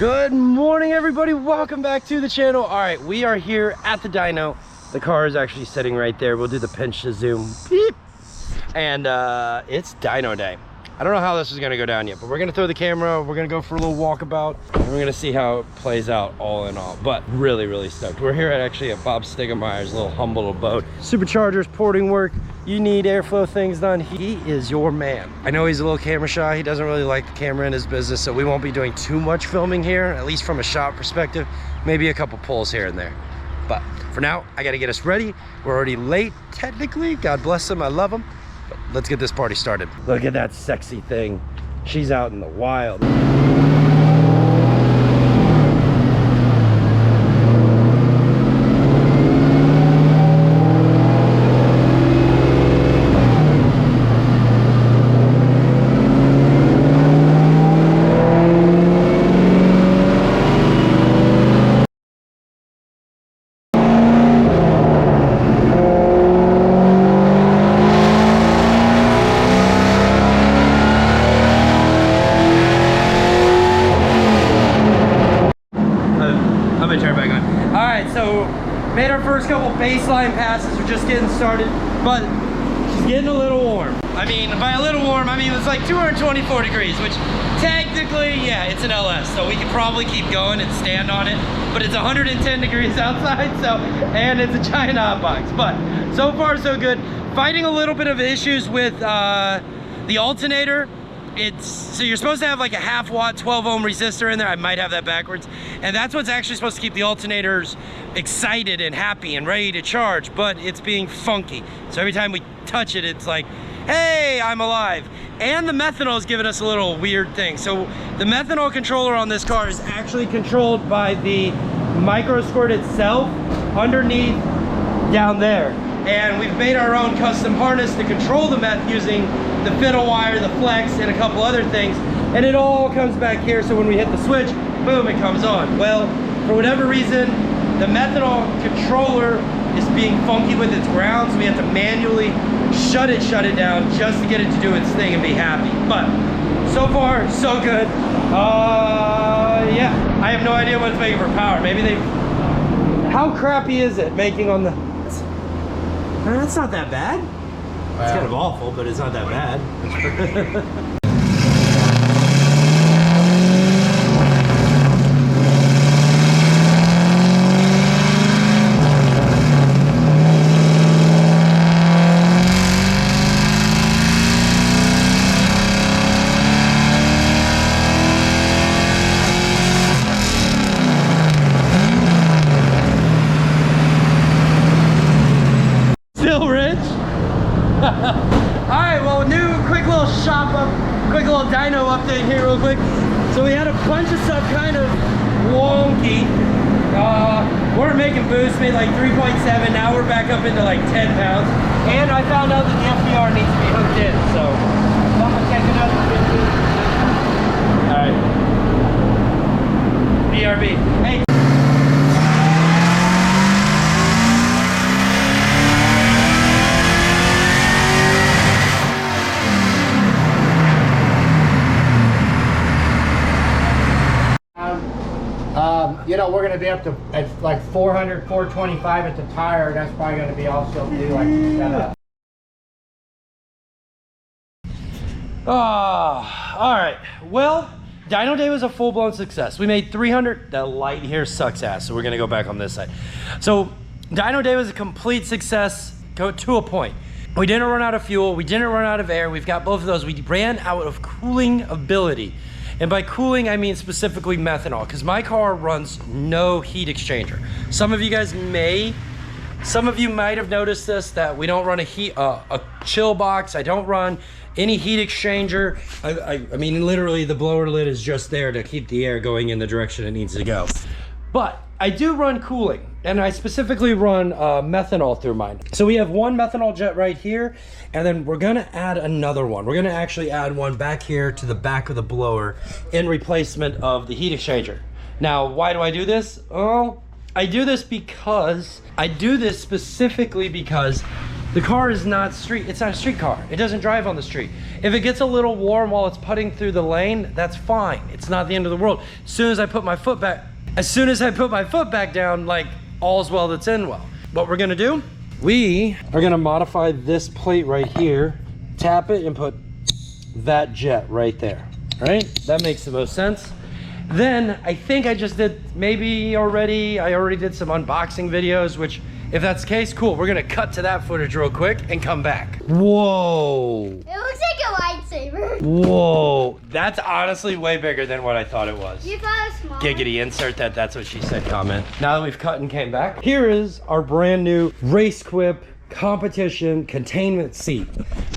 Good morning, everybody. Welcome back to the channel. All right, we are here at the dyno. The car is actually sitting right there. We'll do the pinch to zoom. Beep. And it's dyno day. I don't know how this is gonna go down yet, but we're gonna throw the camera, we're gonna go for a little walkabout, and we're gonna see how it plays out all in all. But really stoked. We're here at Bob Stigemeyer's little humble abode. Superchargers, porting work, you need airflow things done, he is your man. I know he's a little camera shy, he doesn't really like the camera in his business, so we won't be doing too much filming here, at least from a shot perspective, maybe a couple pulls here and there. But for now, I gotta get us ready. We're already late, technically. God bless him, I love him. But let's get this party started. Look at that sexy thing. She's out in the wild. Made our first couple baseline passes. We're just getting started, but she's getting a little warm. I mean, by a little warm, I mean it's like 224 degrees, which technically, yeah, it's an LS, so we could probably keep going and stand on it, but it's 110 degrees outside, so, and it's a giant hot box. But so far, so good. Fighting a little bit of issues with the alternator. So you're supposed to have like a 1/2 watt 12 ohm resistor in there. I might have that backwards, and that's what's actually supposed to keep the alternators excited and happy and ready to charge, but it's being funky. So every time we touch it, it's like, hey, I'm alive. And the methanol is giving us a little weird thing. So the methanol controller on this car is actually controlled by the micro squirt itself underneath down there. And we've made our own custom harness to control the meth using the fiddle wire, the flex, and a couple other things. And it all comes back here, so when we hit the switch, boom, it comes on. Well, for whatever reason, the methanol controller is being funky with its ground, so we have to manually shut it down just to get it to do its thing and be happy. But so far, so good. Yeah, I have no idea what it's making for power. Maybe how crappy is it making on the... That's not that bad. It's kind of awful, but it's not that bad. Still rich? Alright, well, quick little dyno update here real quick. So we had a bunch of stuff kind of wonky. We're making boost, made like 3.7, now we're back up into like 10 pounds. And I found out that the FDR needs to be hooked in, so I'm gonna take another 15. Alright. BRB. Hey. You know, we're going to be up to at like 400, 425 at the tire. That's probably going to be all she'll do, like setup. All right. Well, dyno day was a full-blown success. We made 300. That light here sucks ass, so we're going to go back on this side. So dyno day was a complete success to a point. We didn't run out of fuel. We didn't run out of air. We've got both of those. We ran out of cooling ability. And by cooling, I mean specifically methanol, because my car runs no heat exchanger. Some of you might have noticed this, that we don't run a chill box. I don't run any heat exchanger. I mean, literally the blower lid is just there to keep the air going in the direction it needs to go. But I do run cooling, and I specifically run methanol through mine. So we have one methanol jet right here, and then we're gonna add another one. We're gonna actually add one back here to the back of the blower in replacement of the heat exchanger. Now, why do I do this? Oh, I do this specifically because The car is not street, it's not a street car. It doesn't drive on the street. If it gets a little warm while it's putting through the lane, that's fine. It's not the end of the world. As soon as I put my foot back down, like all's well that's in well. What we're gonna do, we are gonna modify this plate right here, tap it and put that jet right there, right? That makes the most sense. Then I think I just did, I already did some unboxing videos, which if that's the case, cool. We're gonna cut to that footage real quick and come back. Whoa. It looks like a lightsaber. Whoa. That's honestly way bigger than what I thought it was. You thought it was small? Giggity, insert that's what she said comment. Now that we've cut and came back, here is our brand new Race Quip competition containment seat.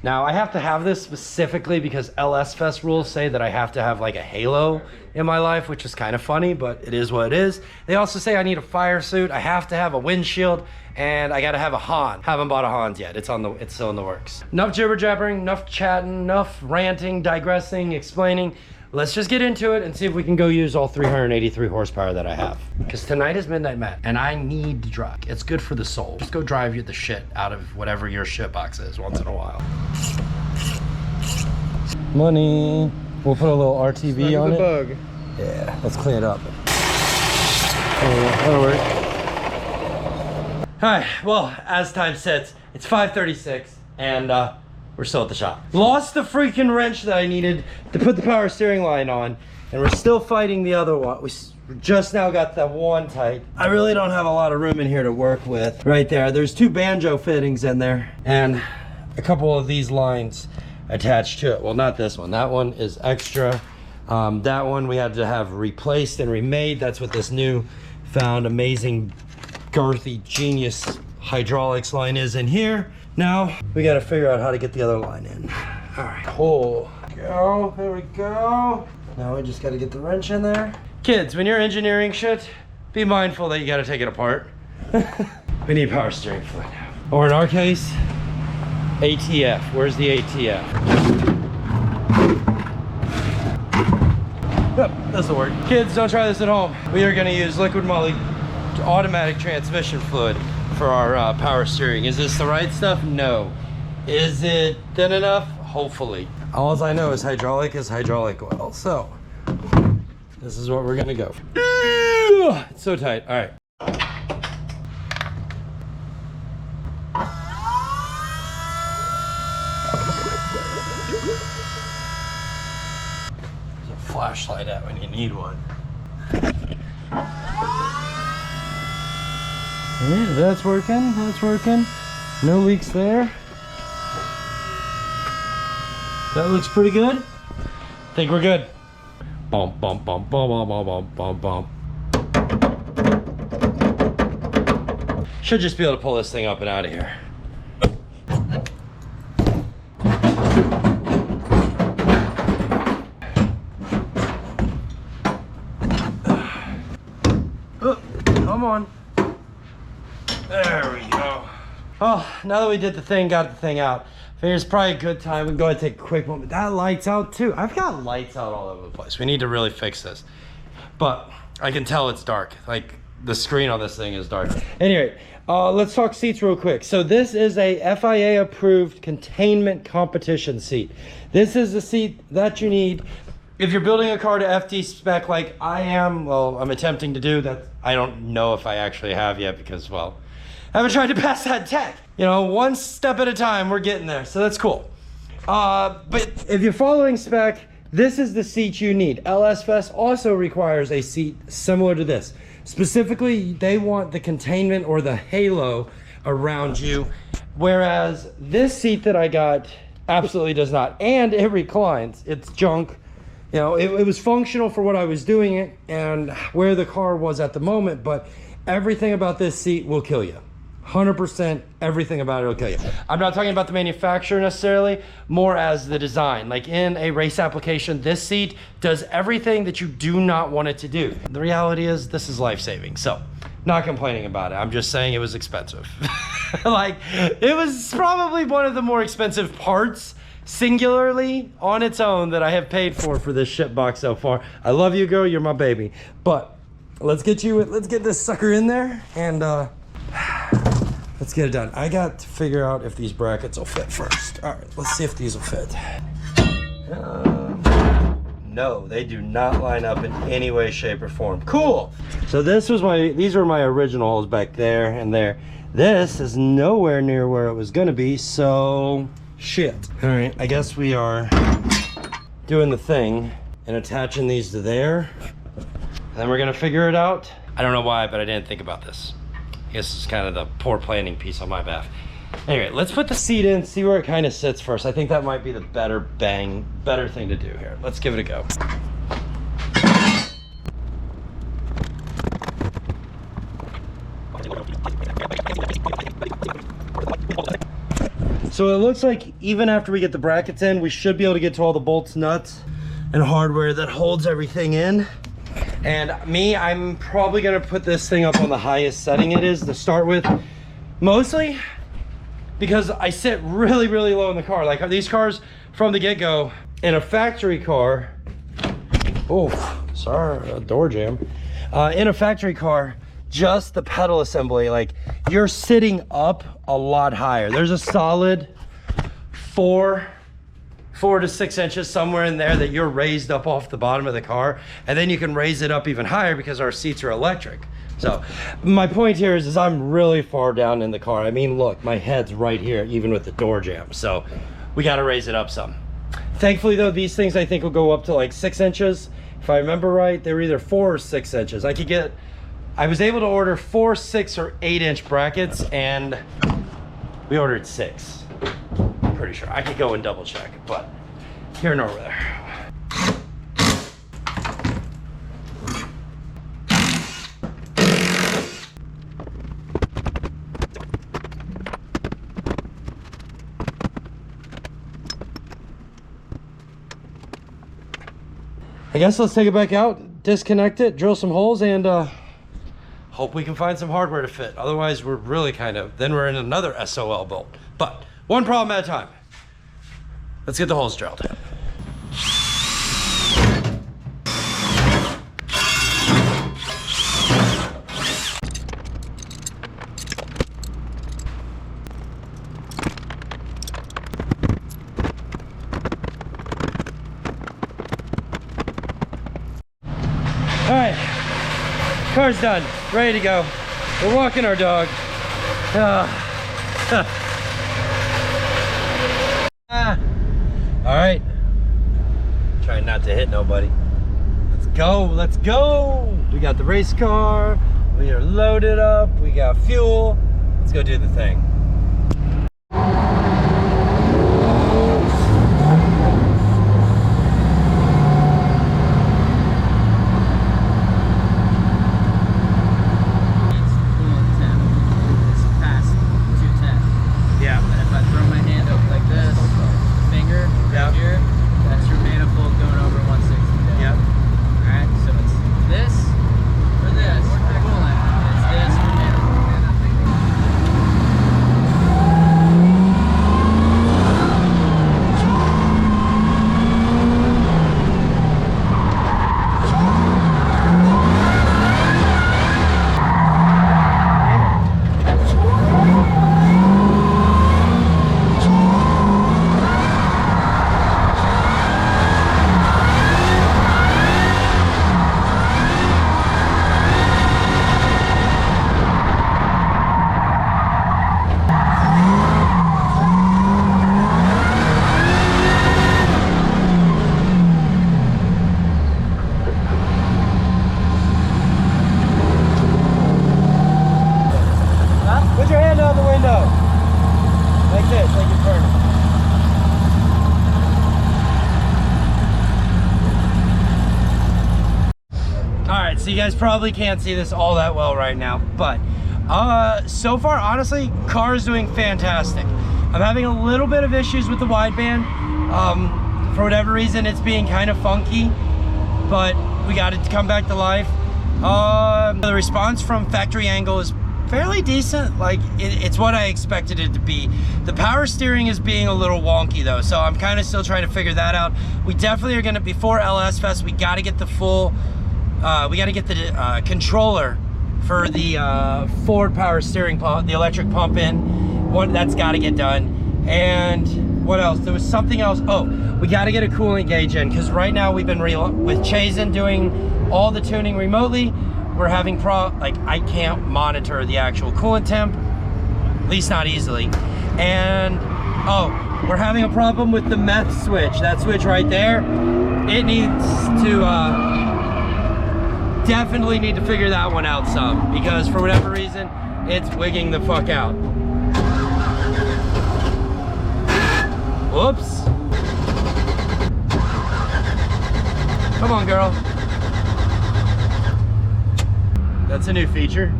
Now I have to have this specifically because LS Fest rules say that I have to have like a halo in my life, which is kind of funny, but it is what it is. They also say I need a fire suit, I have to have a windshield, and I gotta have a Han. Haven't bought a Hans yet. It's still in the works. Enough jibber jabbering, enough chatting, enough ranting, digressing, explaining. Let's just get into it and see if we can go use all 383 horsepower that I have. Because tonight is Midnight Mat, and I need to drive. It's good for the soul. Just go drive you the shit out of whatever your shit box is once in a while. Money. We'll put a little RTV on it. Bug. Yeah, let's clean it up. That'll work. All right, well, as time sits, it's 5:36, and we're still at the shop. Lost the freaking wrench that I needed to put the power steering line on, and we're still fighting the other one. We just now got that one tight. I really don't have a lot of room in here to work with. Right there, there's 2 banjo fittings in there, and a couple of these lines attached to it. Well, not this one. That one is extra. That one we had to have replaced and remade. That's what this new found amazing girthy genius hydraulics line is in here. Now we got to figure out how to get the other line in. All right, oh, go, there we go. Now we just got to get the wrench in there. Kids, when you're engineering shit, be mindful that you got to take it apart. We need power steering fluid now. Or in our case, ATF. Where's the ATF? Yep, this'll work. Kids, don't try this at home. We are gonna use liquid moly automatic transmission fluid for our power steering. Is this the right stuff? No. Is it thin enough? Hopefully. All I know is hydraulic oil. So, this is what we're gonna go. It's so tight, all right. Flashlight out when you need one. Yeah, that's working. No leaks there. That looks pretty good. I think we're good. Bump, bump, bump, bump, bump, bump, bump, bump. Should just be able to pull this thing up and out of here. Come on. There we go. Oh, now that we did the thing, got the thing out, I figure it's probably a good time. We can go ahead and take a quick moment. That light's out too. I've got lights out all over the place. We need to really fix this. But I can tell it's dark. Like the screen on this thing is dark. Anyway, let's talk seats real quick. So this is a FIA approved containment competition seat. This is the seat that you need if you're building a car to FD spec like I am. Well, I'm attempting to do that. I don't know if I actually have yet because, well, I haven't tried to pass that tech. You know, one step at a time, we're getting there. So that's cool. But if you're following spec, this is the seat you need. LS Fest also requires a seat similar to this. Specifically, they want the containment or the halo around you, whereas this seat that I got absolutely does not. And it reclines. It's junk. You know, it was functional for what I was doing it and where the car was at the moment, but everything about this seat will kill you. 100%, everything about it will kill you. I'm not talking about the manufacturer necessarily, more as the design. Like in a race application, this seat does everything that you do not want it to do. The reality is this is life-saving, so not complaining about it. I'm just saying it was expensive. Like, it was probably one of the more expensive parts singularly on its own that I have paid for this shit box so far. I love you, girl, you're my baby. But let's get this sucker in there and Let's get it done. I got to figure out if these brackets will fit first. All right, let's see if these will fit. No, they do not line up in any way, shape, or form. Cool. So these were my original holes back there and there. This is nowhere near where it was gonna be, so shit. All right, I guess we are doing the thing and attaching these to there. And then we're gonna figure it out. I don't know why, but I didn't think about this. I guess it's kind of the poor planning piece on my behalf. Anyway, let's put the seat in, see where it kind of sits first. I think that might be the better thing to do here. Let's give it a go. So it looks like even after we get the brackets in, we should be able to get to all the bolts, nuts, and hardware that holds everything in. And I'm probably gonna put this thing up on the highest setting it is to start with, mostly because I sit really, really low in the car. Like these cars from the get-go, in a factory car, oh, sorry, a door jam. In a factory car, just the pedal assembly, like you're sitting up a lot higher. There's a solid 4 to 6 inches somewhere in there that you're raised up off the bottom of the car, and then you can raise it up even higher because our seats are electric. So my point here is I'm really far down in the car. I mean, look, my head's right here, even with the door jam. So we got to raise it up some. Thankfully though, these things I think will go up to like 6 inches. If I remember right, they were either 4 or 6 inches. I was able to order 4, 6, or 8-inch brackets, and we ordered 6. I'm pretty sure. I could go and double check, but here nor there. I guess let's take it back out, disconnect it, drill some holes, and hope we can find some hardware to fit. Otherwise, we're really then we're in another SOL bolt. But one problem at a time. Let's get the holes drilled. All right, car's done, ready to go. We're walking our dog. All right, trying not to hit nobody. Let's go, let's go. We got the race car, we are loaded up, we got fuel. Let's go do the thing. So you guys probably can't see this all that well right now, but so far, honestly, car is doing fantastic. I'm having a little bit of issues with the wideband. For whatever reason, it's being kind of funky, but we got it to come back to life. The response from factory angle is fairly decent. Like it's what I expected it to be. The power steering is being a little wonky though, so I'm kind of still trying to figure that out. We definitely are gonna, before LS Fest, we gotta get the full, we gotta get the controller for the forward power steering pump, the electric pump in. That's got to get done. And what else? There was something else. Oh, we got to get a coolant gauge in, because right now we've been with Chazen doing all the tuning remotely. We're having like I can't monitor the actual coolant temp, at least not easily. And oh, we're having a problem with the meth switch. That switch right there, it needs to definitely need to figure that one out some, because for whatever reason it's wigging the fuck out. Whoops. Come on, girl. That's a new feature.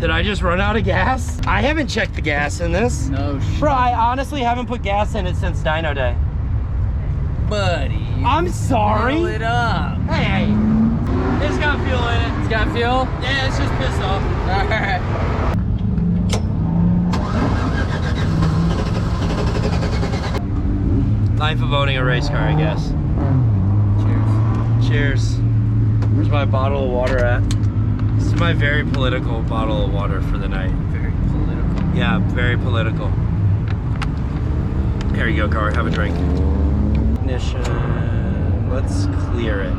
Did I just run out of gas? I haven't checked the gas in this. No shit. Bro, I honestly haven't put gas in it since Dyno Day. Buddy. I'm sorry. Fill it up. Hey, it's got fuel in it. It's got fuel? Yeah, it's just pissed off. Alright. Life of owning a race car, I guess. Cheers. Cheers. Where's my bottle of water at? This is my very political bottle of water for the night. Very political. Yeah, very political. Here you go, car. Have a drink. Ignition. Let's clear it.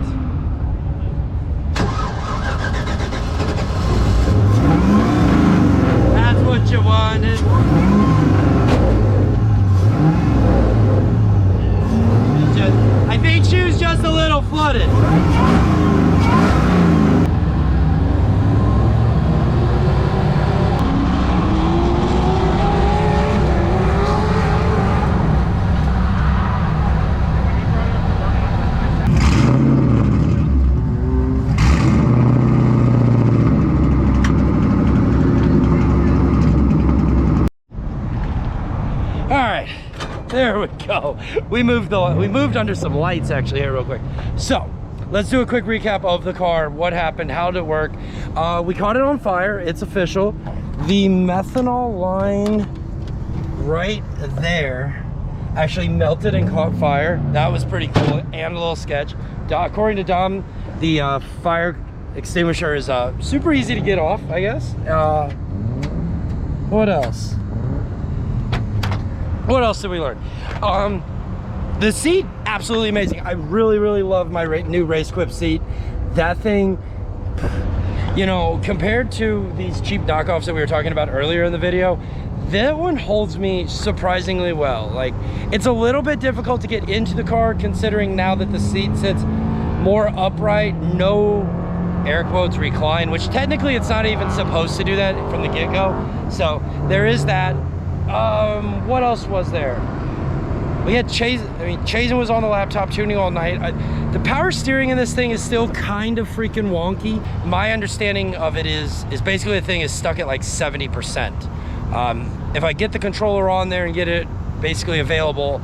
That's what you wanted. I think she was just a little flooded. There we go. We moved under some lights actually here real quick. So let's do a quick recap of the car. What happened? How did it work? We caught it on fire. It's official. The methanol line right there actually melted and caught fire. That was pretty cool and a little sketch. According to Dom, the fire extinguisher is super easy to get off, I guess. What else? What else did we learn? The seat, absolutely amazing. I really love my new Race Quip seat. That thing, you know, compared to these cheap knockoffs that we were talking about earlier in the video, that one holds me surprisingly well. Like, it's a little bit difficult to get into the car considering now that the seat sits more upright, no air quotes recline, which technically it's not even supposed to do that from the get-go. So there is that. What else was there? We had Chazen. I mean, Chazen was on the laptop tuning all night. The power steering in this thing is still kind of freaking wonky. My understanding of it is basically the thing is stuck at like 70%. If I get the controller on there and get it basically available,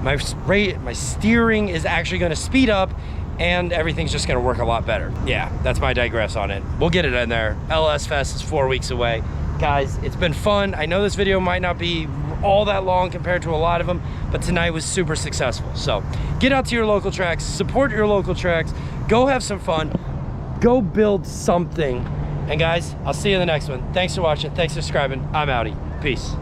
my steering is actually going to speed up and everything's just going to work a lot better. Yeah, that's my digress on it. We'll get it in there. LS Fest is 4 weeks away. Guys, it's been fun. I know this video might not be all that long compared to a lot of them, but tonight was super successful. So get out to your local tracks, support your local tracks, go have some fun, go build something. And guys, I'll see you in the next one. Thanks for watching. Thanks for subscribing. I'm Audi. Peace.